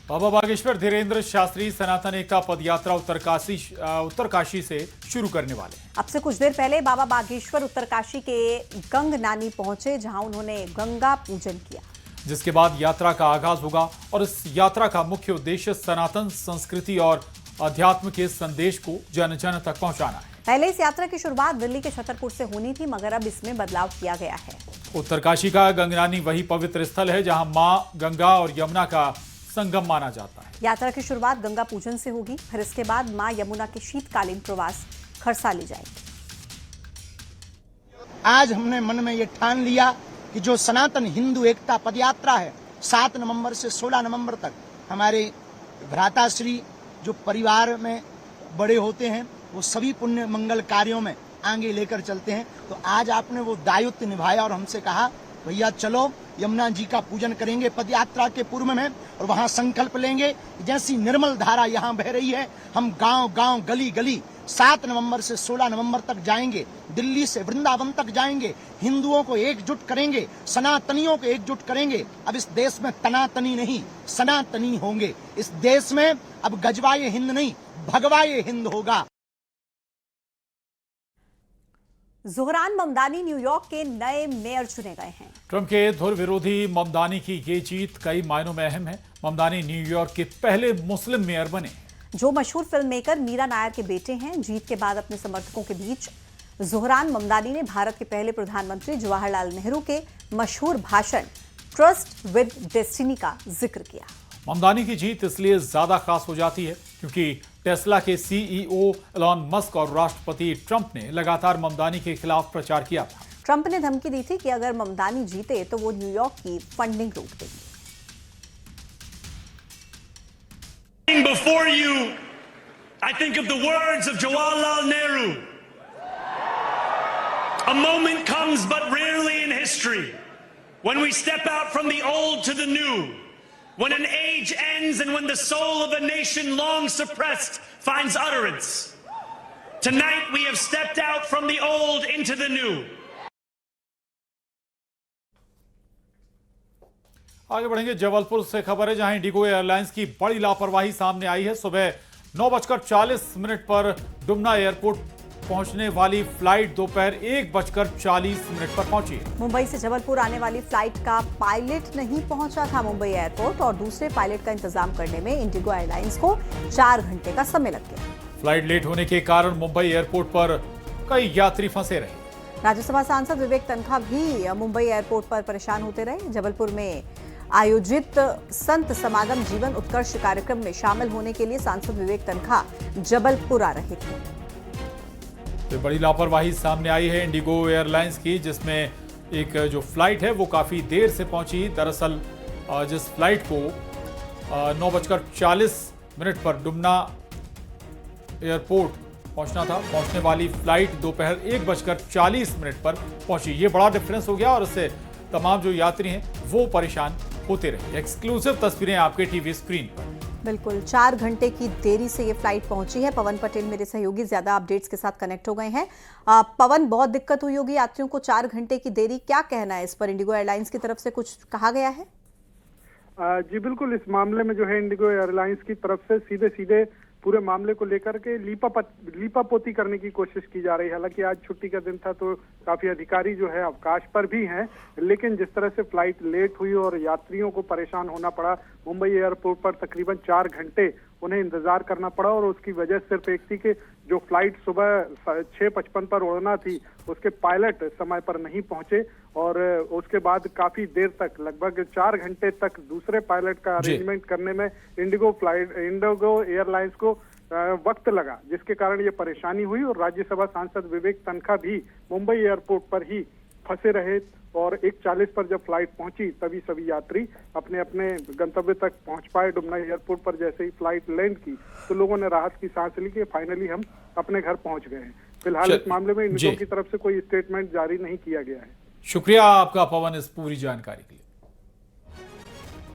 बाबा बागेश्वर धीरेन्द्र शास्त्री सनातन एकता पदयात्रा उत्तरकाशी से शुरू करने वाले हैं। अब से कुछ देर पहले बाबा बागेश्वर उत्तरकाशी के गंग नानी पहुंचे, जहां उन्होंने गंगा पूजन किया, जिसके बाद यात्रा का आगाज होगा। और इस यात्रा का मुख्य उद्देश्य सनातन संस्कृति और अध्यात्म के संदेश को जन जन तक पहुंचाना है। पहले इस यात्रा की शुरुआत दिल्ली के छतरपुर से होनी थी, मगर अब इसमें बदलाव किया गया है। उत्तरकाशी का गंगनानी वही पवित्र स्थल है जहां मां गंगा और यमुना का संगम माना जाता है। यात्रा की शुरुआत गंगा पूजन से होगी, फिर इसके बाद मां यमुना के शीतकालीन प्रवास खरसा ली जाएगी। आज हमने मन में ये ठान लिया कि जो सनातन हिंदू एकता पदयात्रा है 7 नवंबर से 16 नवंबर तक हमारे भ्राताश्री जो परिवार में बड़े होते हैं वो सभी पुण्य मंगल कार्यों में आगे लेकर चलते हैं। तो आज आपने वो दायित्व निभाया और हमसे कहा भैया चलो यमुना जी का पूजन करेंगे पदयात्रा के पूर्व में, और वहां संकल्प लेंगे जैसी निर्मल धारा यहाँ बह रही है हम गांव गांव गली गली 7 नवंबर से 16 नवंबर तक जाएंगे, दिल्ली से वृंदावन तक जाएंगे, हिंदुओं को एकजुट करेंगे, सनातनियों को एकजुट करेंगे। अब इस देश में तनातनी नहीं सनातनी होंगे। इस देश में अब गजवाए हिंद नहीं भगवाए हिंद होगा। ज़ोहरान ममदानी न्यूयॉर्क के नए मेयर चुने गए हैं। ट्रंप के धुर विरोधी ममदानी की ये जीत कई मायनों में अहम है। ममदानी न्यूयॉर्क के पहले मुस्लिम मेयर बने, जो मशहूर फिल्म मेकर मीरा नायर के बेटे हैं। जीत के बाद अपने समर्थकों के बीच ज़ोहरान ममदानी ने भारत के पहले प्रधानमंत्री जवाहरलाल नेहरू के मशहूर भाषण ट्रस्ट विद डेस्टिनी का जिक्र किया। ममदानी की जीत इसलिए ज्यादा खास हो जाती है क्योंकि टेस्ला के सीईओ एलन मस्क और राष्ट्रपति ट्रंप ने लगातार ममदानी के खिलाफ प्रचार किया था। ट्रंप ने धमकी दी थी कि अगर ममदानी जीते तो वो न्यूयॉर्क की फंडिंग रोक देंगे। Before you, I think of the words of Jawaharlal Nehru. A moment comes but rarely in history when we step out from the old to the new, when an age ends and when the soul of a nation long suppressed finds utterance. Tonight we have stepped out from the old into the new. आगे बढ़ेंगे। जबलपुर से खबर है जहां Indigo airlines की बड़ी लापरवाही सामने आई है। सुबह 9:40 पर डुमना एयरपोर्ट पहुंचने वाली फ्लाइट दोपहर 1:40 पर पहुंची। मुंबई से जबलपुर आने वाली फ्लाइट का पायलट नहीं पहुंचा था मुंबई एयरपोर्ट, और दूसरे पायलट का इंतजाम करने में इंडिगो एयरलाइंस को 4 घंटे का समय लग गया। फ्लाइट लेट होने के कारण मुंबई एयरपोर्ट पर कई यात्री फंसे रहे। राज्यसभा सांसद विवेक तनखा भी मुंबई एयरपोर्ट पर परेशान होते रहे। जबलपुर में आयोजित संत समागम जीवन उत्कर्ष कार्यक्रम में शामिल होने के लिए सांसद विवेक तनखा जबलपुर आ रहे थे। तो बड़ी लापरवाही सामने आई है इंडिगो एयरलाइंस की, जिसमें एक जो फ्लाइट है वो काफी देर से पहुंची। दरअसल जिस फ्लाइट को 9:40 पर डुमना एयरपोर्ट पहुंचना था, पहुंचने वाली फ्लाइट दोपहर 1:40 पर पहुंची। ये बड़ा डिफरेंस हो गया और इससे तमाम जो यात्री हैं वो परेशान होते रहे। एक्सक्लूसिव तस्वीरें आपके टीवी स्क्रीन पर। बिल्कुल 4 घंटे की देरी से ये फ्लाइट पहुंची है। पवन पटेल मेरे सहयोगी ज्यादा अपडेट्स के साथ कनेक्ट हो गए हैं। पवन, बहुत दिक्कत हुई होगी यात्रियों को, 4 घंटे की देरी, क्या कहना है इस पर? इंडिगो एयरलाइंस की तरफ से कुछ कहा गया है? जी बिल्कुल, इस मामले में जो है इंडिगो एयरलाइंस की तरफ से सीधे पूरे मामले को लेकर के लीपापोती करने की कोशिश की जा रही है। हालांकि आज छुट्टी का दिन था तो काफी अधिकारी जो है अवकाश पर भी हैं, लेकिन जिस तरह से फ्लाइट लेट हुई और यात्रियों को परेशान होना पड़ा, मुंबई एयरपोर्ट पर तकरीबन 4 घंटे उन्हें इंतजार करना पड़ा, और उसकी वजह सिर्फ एक थी कि जो फ्लाइट सुबह 6:55 पर उड़ना थी उसके पायलट समय पर नहीं पहुंचे, और उसके बाद काफी देर तक लगभग 4 घंटे तक दूसरे पायलट का अरेंजमेंट करने में इंडिगो एयरलाइंस को वक्त लगा, जिसके कारण ये परेशानी हुई। और राज्यसभा सांसद विवेक तनखा भी मुंबई एयरपोर्ट पर ही फंसे रहे, और 1:40 पर जब फ्लाइट पहुंची तभी सभी यात्री अपने अपने गंतव्य तक पहुंच पाए। डुमना एयरपोर्ट पर जैसे ही फ्लाइट लैंड की तो लोगों ने राहत की सांस ली कि फाइनली हम अपने घर पहुंच गए हैं। फिलहाल इस मामले में इंडिगो की तरफ से कोई स्टेटमेंट जारी नहीं किया गया है। शुक्रिया आपका पवन इस पूरी जानकारी के लिए।